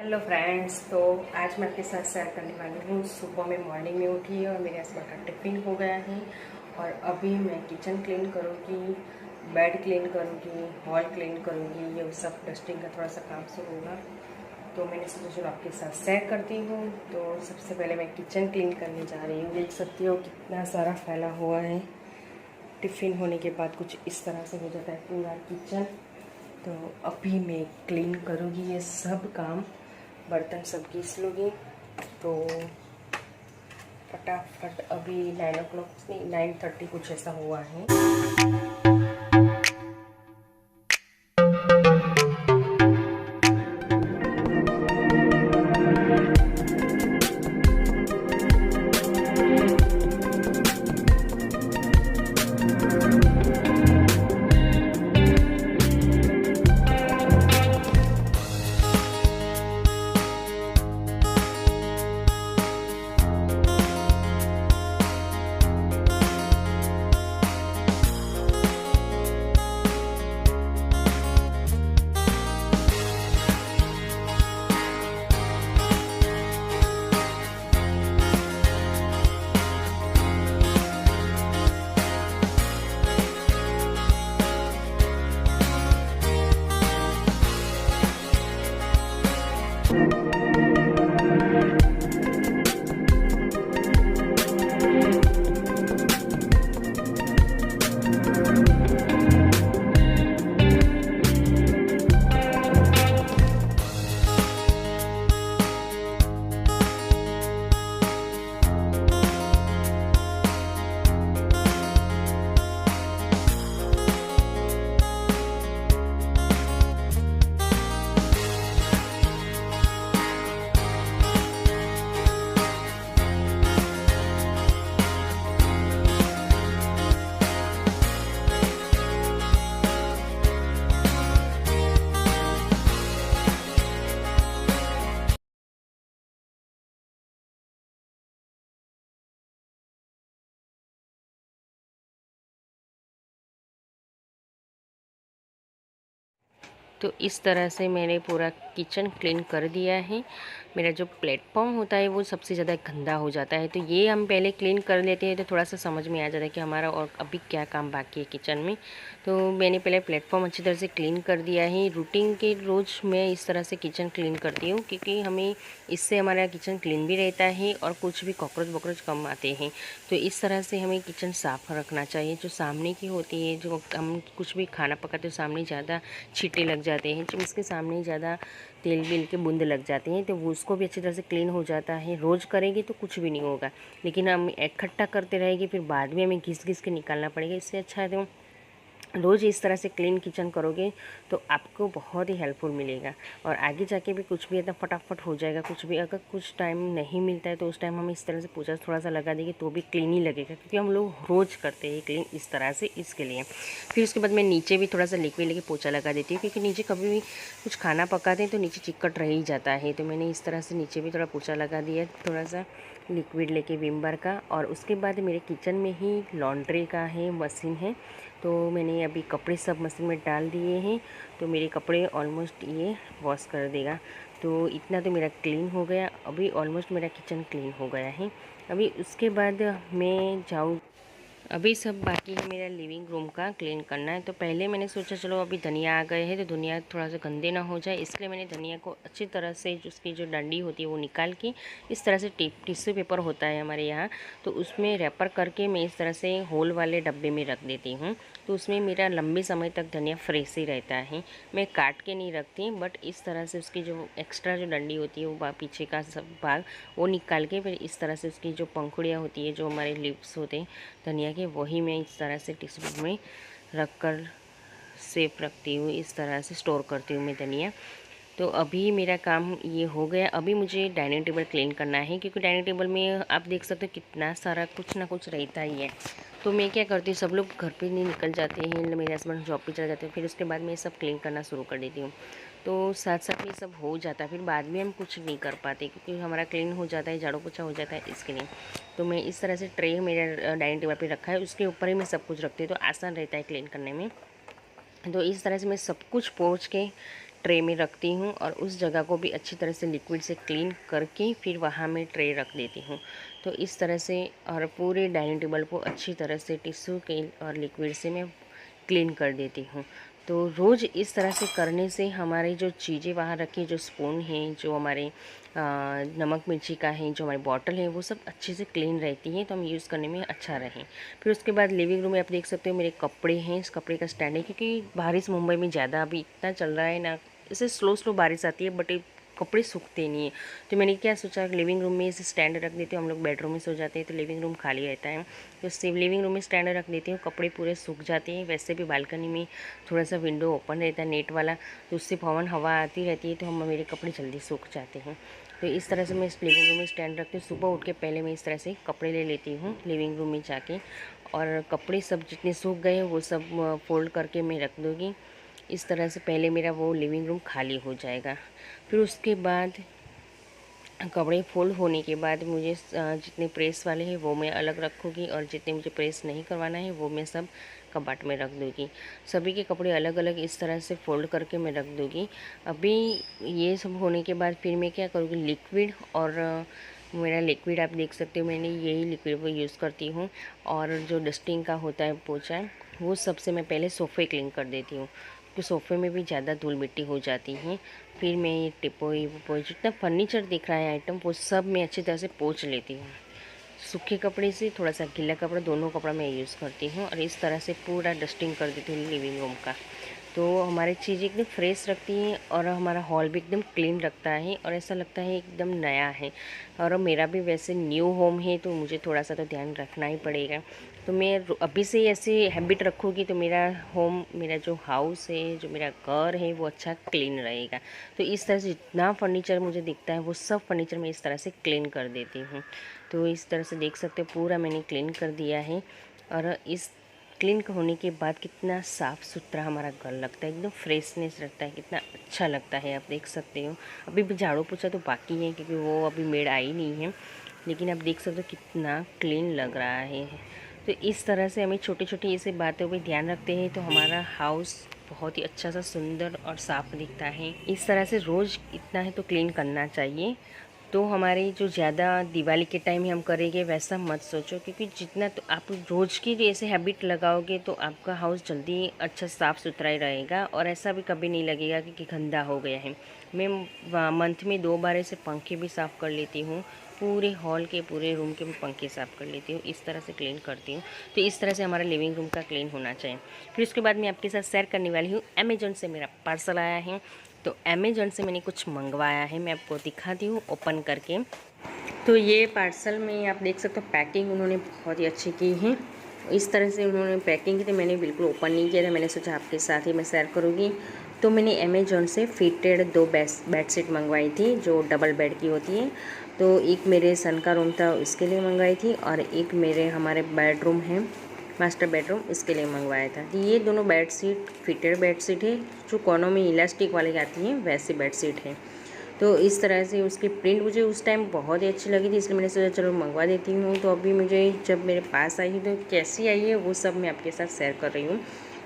Hello friends, तो आज मैं आपके साथ शेयर करने वाली हूँ। सुबह में मॉर्निंग में उठी है और मेरे हस्बैंड का टिफ़िन हो गया है और अभी मैं किचन क्लीन करूँगी, बेड क्लीन करूँगी, हॉल क्लीन करूँगी। ये सब डस्टिंग का थोड़ा सा काम शुरू होगा, तो मैंने सोचा चलो आपके साथ शेयर करती हूँ। तो सबसे पहले मैं किचन क्लीन करने जा रही हूँ। देख सकती हो कितना सारा फैला हुआ है। टिफ़िन होने के बाद कुछ इस तरह से हो जाता है पूरा किचन। तो अभी मैं क्लीन करूँगी ये सब काम, बर्तन सब घिस लूँगी। तो फटाफट अभी 9 o'clock नहीं 9:30 कुछ ऐसा हुआ है। तो इस तरह से मैंने पूरा किचन क्लीन कर दिया है। मेरा जो प्लेटफॉर्म होता है वो सबसे ज़्यादा गंदा हो जाता है, तो ये हम पहले क्लीन कर लेते हैं तो थोड़ा सा समझ में आ जाता है कि हमारा और अभी क्या काम बाकी है किचन में। तो मैंने पहले प्लेटफॉर्म अच्छी तरह से क्लीन कर दिया है। रूटीन के रोज़ मैं इस तरह से किचन क्लीन करती हूँ, क्योंकि हमें इससे हमारा किचन क्लीन भी रहता है और कुछ भी कॉकरोच वॉकरोच कम आते हैं। तो इस तरह से हमें किचन साफ़ रखना चाहिए। जो सामने की होती है, जो हम कुछ भी खाना पकाते हैं सामने ज़्यादा छींटे लग जाते हैं, जब इसके सामने ज़्यादा तेल बिल के बूंद लग जाते हैं, तो वो उसको भी अच्छी तरह से क्लीन हो जाता है। रोज़ करेंगे तो कुछ भी नहीं होगा, लेकिन हम इकट्ठा करते रहेंगे फिर बाद में हमें घिस घिस के निकालना पड़ेगा। इससे अच्छा है तो रोज़ इस तरह से क्लीन किचन करोगे तो आपको बहुत ही हेल्पफुल मिलेगा और आगे जाके भी कुछ भी एकदम फटाफट हो जाएगा। कुछ भी अगर कुछ टाइम नहीं मिलता है तो उस टाइम हम इस तरह से पोछा थोड़ा सा लगा देंगे तो भी क्लीन ही लगेगा, क्योंकि हम लोग रोज़ करते हैं क्लीन इस तरह से। इसके लिए फिर उसके बाद मैं नीचे भी थोड़ा सा लिक्विड लेके पोछा लगा देती हूँ, क्योंकि नीचे कभी भी कुछ खाना पकाते हैं तो नीचे चिकट रह ही जाता है। तो मैंने इस तरह से नीचे भी थोड़ा पोछा लगा दिया थोड़ा सा लिक्विड लेके विम बार का। और उसके बाद मेरे किचन में ही लॉन्ड्री का है मशीन है, तो मैंने अभी कपड़े सब मशीन में डाल दिए हैं। तो मेरे कपड़े ऑलमोस्ट ये वॉश कर देगा। तो इतना तो मेरा क्लीन हो गया। अभी ऑलमोस्ट मेरा किचन क्लीन हो गया है। अभी उसके बाद मैं जाऊँ, अभी सब बाकी है मेरा लिविंग रूम का क्लीन करना है। तो पहले मैंने सोचा चलो अभी धनिया आ गए हैं तो धनिया थोड़ा सा गंदे ना हो जाए, इसलिए मैंने धनिया को अच्छी तरह से उसकी जो डंडी होती है वो निकाल के इस तरह से टिश्यू पेपर होता है हमारे यहाँ, तो उसमें रैपर करके मैं इस तरह से होल वाले डब्बे में रख देती हूँ। तो उसमें मेरा लंबे समय तक धनिया फ्रेश ही रहता है। मैं काट के नहीं रखती, बट इस तरह से उसकी जो एक्स्ट्रा जो डंडी होती है वो पीछे का सब भाग वो निकाल के फिर इस तरह से उसकी जो पंखुड़ियाँ होती है, जो हमारे लिप्स होते हैं धनिया के, वही मैं इस तरह से टिश्यू में रख कर सेफ रखती हूँ। इस तरह से स्टोर करती हूँ मैं धनिया। तो अभी मेरा काम ये हो गया। अभी मुझे डाइनिंग टेबल क्लीन करना है, क्योंकि डाइनिंग टेबल में आप देख सकते हो कितना सारा कुछ ना कुछ रहता ही है। तो मैं क्या करती हूँ, सब लोग घर पे नहीं निकल जाते हैं, मेरे हस्बैंड जॉब पे चले जाते हैं, फिर उसके बाद मैं सब क्लीन करना शुरू कर देती हूँ। तो साथ साथ में सब हो जाता है, फिर बाद में हम कुछ नहीं कर पाते क्योंकि हमारा क्लीन हो जाता है, झाड़ू पोछा हो जाता है, इसके लिए। तो मैं इस तरह से ट्रे मेरा डाइनिंग टेबल पे रखा है, उसके ऊपर ही मैं सब कुछ रखती हूँ, तो आसान रहता है क्लीन करने में। तो इस तरह से मैं सब कुछ पोंछ के ट्रे में रखती हूँ और उस जगह को भी अच्छी तरह से लिक्विड से क्लीन करके फिर वहाँ मैं ट्रे रख देती हूँ। तो इस तरह से और पूरे डाइनिंग टेबल को अच्छी तरह से टिश्यू के और लिक्विड से मैं क्लीन कर देती हूँ। तो रोज़ इस तरह से करने से हमारी जो चीज़ें वहाँ रखी, जो स्पून हैं, जो हमारे नमक मिर्ची का है, जो हमारी बॉटल है, वो सब अच्छे से क्लीन रहती हैं, तो हम यूज़ करने में अच्छा रहें। फिर उसके बाद लिविंग रूम में आप देख सकते हो मेरे कपड़े हैं, इस कपड़े का स्टैंड है, क्योंकि बारिश मुंबई में ज़्यादा अभी इतना चल रहा है ना, इसे स्लो स्लो बारिश आती है, बट कपड़े सूखते नहीं है। तो मैंने क्या सोचा, लिविंग रूम में इसे स्टैंड रख देती हूँ। हम लोग बेडरूम में सो जाते हैं तो लिविंग रूम खाली रहता है, तो सिर्फ लिविंग रूम में स्टैंड रख देती हूँ, कपड़े पूरे सूख जाते हैं। वैसे भी बालकनी में थोड़ा सा विंडो ओपन रहता है नेट वाला, तो उससे पवन हवा आती रहती है, तो हम मेरे कपड़े जल्दी सूख जाते हैं। तो इस तरह से मैं इस लिविंग रूम में स्टैंड रखती हूँ। सुबह उठ के पहले मैं इस तरह से कपड़े ले लेती हूँ लिविंग रूम में जाके, और कपड़े सब जितने सूख गए वो सब फोल्ड करके मैं रख दूँगी। इस तरह से पहले मेरा वो लिविंग रूम खाली हो जाएगा। फिर उसके बाद कपड़े फोल्ड होने के बाद मुझे जितने प्रेस वाले हैं वो मैं अलग रखूँगी, और जितने मुझे प्रेस नहीं करवाना है वो मैं सब कबाट में रख दूँगी। सभी के कपड़े अलग अलग इस तरह से फ़ोल्ड करके मैं रख दूँगी। अभी ये सब होने के बाद फिर मैं क्या करूँगी, लिक्विड और मेरा लिक्विड आप देख सकते हो, मैंने यही लिक्विड वो यूज़ करती हूँ। और जो डस्टिंग का होता है पोछा, वो सबसे मैं पहले सोफ़े क्लीन कर देती हूँ, क्योंकि सोफ़े में भी ज़्यादा धूल मिट्टी हो जाती है। फिर मैं ये टिपोई वोपोई जितना फर्नीचर दिख रहा है आइटम, वो सब मैं अच्छी तरह से पोंछ लेती हूँ। सूखे कपड़े से थोड़ा सा गीला कपड़ा, दोनों कपड़ा मैं यूज़ करती हूँ, और इस तरह से पूरा डस्टिंग कर देती हूँ लिविंग रूम का। तो हमारी चीज़ें एकदम फ्रेश रखती हैं, और हमारा हॉल भी एकदम क्लीन रखता है, और ऐसा लगता है एकदम नया है। और मेरा भी वैसे न्यू होम है, तो मुझे थोड़ा सा तो ध्यान रखना ही पड़ेगा। तो मैं अभी से ऐसी हैबिट रखूँगी तो मेरा होम, मेरा जो हाउस है, जो मेरा घर है, वो अच्छा क्लीन रहेगा। तो इस तरह से जितना फर्नीचर मुझे दिखता है वो सब फर्नीचर मैं इस तरह से क्लीन कर देती हूँ। तो इस तरह से देख सकते हो पूरा मैंने क्लीन कर दिया है, और इस क्लीन होने के बाद कितना साफ़ सुथरा हमारा घर लगता है, एकदम फ्रेशनेस रहता है, कितना अच्छा लगता है, आप देख सकते हो। अभी भी झाड़ू पोछा तो बाकी है, क्योंकि वो अभी मेड आई नहीं है, लेकिन आप देख सकते हो कितना क्लीन लग रहा है। तो इस तरह से हमें छोटी छोटी ऐसी बातों पर ध्यान रखते हैं तो हमारा हाउस बहुत ही अच्छा सा सुंदर और साफ़ दिखता है। इस तरह से रोज़ इतना है तो क्लीन करना चाहिए। तो हमारी जो ज़्यादा दिवाली के टाइम हम करेंगे वैसा मत सोचो, क्योंकि जितना तो आप रोज़ की जैसे हैबिट लगाओगे तो आपका हाउस जल्दी अच्छा साफ़ सुथरा ही रहेगा, और ऐसा भी कभी नहीं लगेगा कि गंदा हो गया है। मैं मंथ में 2 बार ऐसे पंखे भी साफ़ कर लेती हूँ, पूरे हॉल के पूरे रूम के पंखे साफ़ कर लेती हूँ, इस तरह से क्लीन करती हूँ। तो इस तरह से हमारा लिविंग रूम का क्लीन होना चाहिए। फिर उसके बाद मैं आपके साथ शेयर करने वाली हूँ, अमेज़ॉन से मेरा पार्सल आया है। तो अमेज़ॉन से मैंने कुछ मंगवाया है, मैं आपको दिखाती हूँ ओपन करके। तो ये पार्सल में आप देख सकते हो पैकिंग उन्होंने बहुत ही अच्छी की है। इस तरह से उन्होंने पैकिंग की थी, मैंने बिल्कुल ओपन नहीं किया था, मैंने सोचा आपके साथ ही मैं शेयर करूँगी। तो मैंने अमेज़ॉन से फिटेड 2 बेडशीट मंगवाई थी, जो डबल बेड की होती है। तो एक मेरे सन का रूम था उसके लिए मंगवाई थी, और एक मेरे हमारे बेडरूम है, मास्टर बेडरूम, इसके लिए मंगवाया था। तो ये दोनों बेडशीट फिटेड बेडशीट है, जो कोनों में इलास्टिक वाली आती हैं वैसी बेडशीट है। तो इस तरह से उसकी प्रिंट मुझे उस टाइम बहुत ही अच्छी लगी थी, इसलिए मैंने सोचा चलो मंगवा देती हूँ। तो अभी मुझे जब मेरे पास आई तो कैसी आई है वो सब मैं आपके साथ शेयर कर रही हूँ।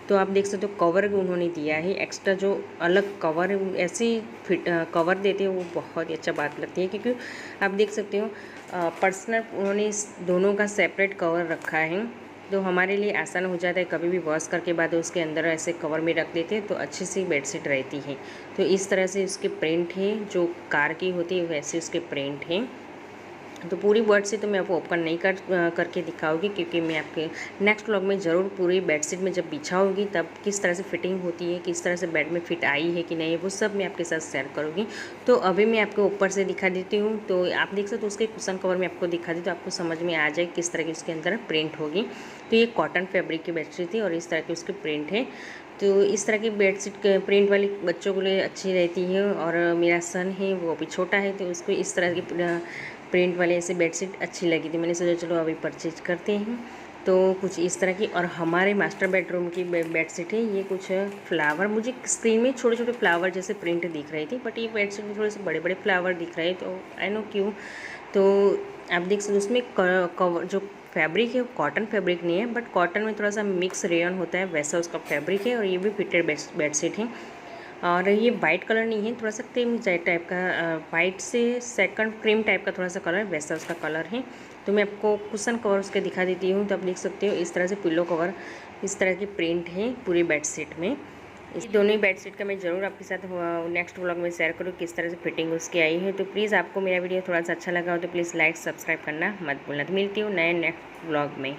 तो आप देख सकते हो कवर उन्होंने दिया है एक्स्ट्रा, जो अलग कवर ऐसी फिट कवर देते हैं वो बहुत ही अच्छा बात लगती है, क्योंकि आप देख सकते हो पर्सनल उन्होंने इस दोनों का सेपरेट कवर रखा है, तो हमारे लिए आसान हो जाता है। कभी भी वॉश करके बाद उसके अंदर ऐसे कवर में रख देते हैं तो अच्छी सी बेडशीट रहती है। तो इस तरह से उसके प्रिंट है, जो कार की होती है वैसे उसके प्रिंट हैं। तो पूरी बेडशीट तो मैं आपको ओपन नहीं करके दिखाऊंगी, क्योंकि मैं आपके नेक्स्ट व्लॉग में ज़रूर पूरी बेडशीट में जब बिछाऊंगी तब किस तरह से फिटिंग होती है, किस तरह से बेड में फिट आई है कि नहीं, वो सब मैं आपके साथ शेयर करूँगी। तो अभी मैं आपको ऊपर से दिखा देती हूँ। तो आप देख सकते हो उसके कुशन कवर में आपको दिखा दी, तो आपको समझ में आ जाए किस तरह की उसके अंदर प्रिंट होगी। तो ये कॉटन फैब्रिक की बेडशीट थी, और इस तरह की उसकी प्रिंट है। तो इस तरह की बेडशीट प्रिंट वाली बच्चों के लिए अच्छी रहती है, और मेरा सन है वो अभी छोटा है, तो उसको इस तरह की प्रिंट वाले ऐसे बेडशीट अच्छी लगी थी, मैंने सोचा चलो अभी परचेज करते हैं। तो कुछ इस तरह की, और हमारे मास्टर बेडरूम की बेडशीट है, ये कुछ फ्लावर, मुझे स्क्रीन में छोटे छोटे फ्लावर जैसे प्रिंट दिख रही थी, बट ये बेडशीट में थोड़े से बड़े बड़े फ्लावर दिख रहे हैं, तो आई नो क्यों। तो आप देख सकते उसमें कवर जो फैब्रिक है कॉटन फैब्रिक नहीं है, बट कॉटन में थोड़ा सा मिक्स रेयन होता है वैसा उसका फैब्रिक है, और ये भी फिटेड बेडशीट है। और ये वाइट कलर नहीं है, थोड़ा सा क्रीम टाइप का, वाइट से सेकंड क्रीम टाइप का थोड़ा सा कलर, वैसा उसका कलर है। तो मैं आपको कुशन कवर उसके दिखा देती हूँ, तो आप देख सकते हो इस तरह से पिलो कवर, इस तरह की प्रिंट है पूरी बेडशीट में। इस दोनों ही बेडशीट का मैं ज़रूर आपके साथ नेक्स्ट व्लॉग में शेयर करूँ किस तरह से फिटिंग उसकी आई है। तो प्लीज़ आपको मेरा वीडियो थोड़ा सा अच्छा लगा हो तो प्लीज़ लाइक सब्सक्राइब करना मत भूलना। तो मिलती हूँ नए नेक्स्ट व्लॉग में।